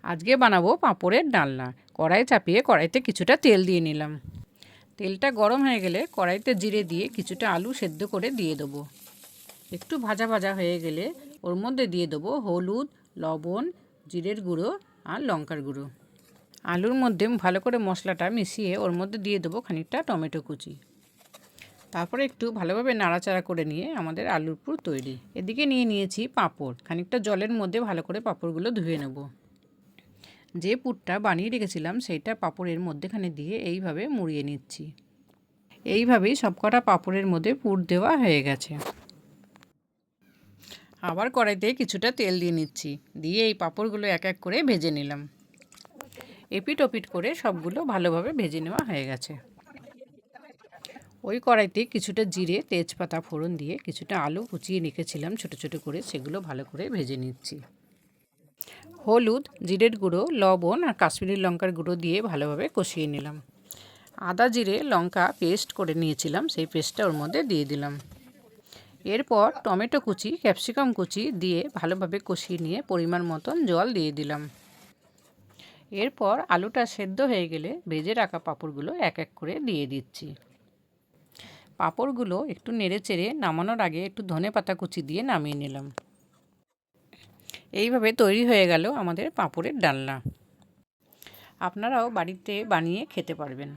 আজকে বানাবো পাঁপড়ের ডালনা। কড়াই চাপিয়ে কড়াইতে কিছুটা তেল দিয়ে নিলাম। তেলটা গরম হয়ে গেলে কড়াইতে জিরে দিয়ে কিছুটা আলু সেদ্ধ করে দিয়ে দেবো। একটু ভাজা ভাজা হয়ে গেলে ওর মধ্যে দিয়ে দেবো হলুদ, লবণ, জিরের গুঁড়ো আর লঙ্কার গুঁড়ো। আলুর মধ্যে ভালো করে মশলাটা মিশিয়ে ওর মধ্যে দিয়ে দেবো খানিকটা টমেটো কুচি। তারপরে একটু ভালোভাবে নাড়াচাড়া করে নিয়ে আমাদের আলুর পুর তৈরি। এদিকে নিয়ে নিয়েছি পাঁপড়। খানিকটা জলের মধ্যে ভালো করে পাঁপড়গুলো ধুয়ে নেব। যে পুরটা বানিয়ে রেখেছিলাম সেইটা পাঁপড়ের মধ্যেখানে দিয়ে এইভাবে মুড়িয়ে নিচ্ছি। এইভাবেই সবকটা পাঁপড়ের মধ্যে পুর দেওয়া হয়ে গেছে। আবার কড়াইতে কিছুটা তেল দিয়ে নিচ্ছি, দিয়ে এই পাঁপড়গুলো এক এক করে ভেজে নিলাম। এপিট ওপিট করে সবগুলো ভালোভাবে ভেজে নেওয়া হয়ে গেছে। ওই কড়াইতে কিছুটা জিরে, তেজপাতা ফোড়ন দিয়ে কিছুটা আলু কুচিয়ে রেখেছিলাম ছোটো ছোটো করে, সেগুলো ভালো করে ভেজে নিচ্ছি। হলুদ, জিরের গুঁড়ো, লবণ আর কাশ্মীরি লঙ্কার গুঁড়ো দিয়ে ভালোভাবে কষিয়ে নিলাম। আদা জিরে লঙ্কা পেস্ট করে নিয়েছিলাম, সেই পেস্টটা ওর মধ্যে দিয়ে দিলাম। এরপর টমেটো কুচি, ক্যাপসিকাম কুচি দিয়ে ভালোভাবে কষিয়ে নিয়ে পরিমাণ মতন জল দিয়ে দিলাম। এরপর আলুটা সেদ্ধ হয়ে গেলে ভেজে রাখা পাঁপড়গুলো এক এক করে দিয়ে দিচ্ছি। পাঁপড়গুলো একটু নেড়ে চেড়ে নামানোর আগে একটু ধনেপাতা কুচি দিয়ে নামিয়ে নিলাম। এইভাবে তৈরি হয়ে গেল আমাদের পাঁপড়ের ডালনা। আপনারাও বাড়িতে বানিয়ে খেতে পারবেন।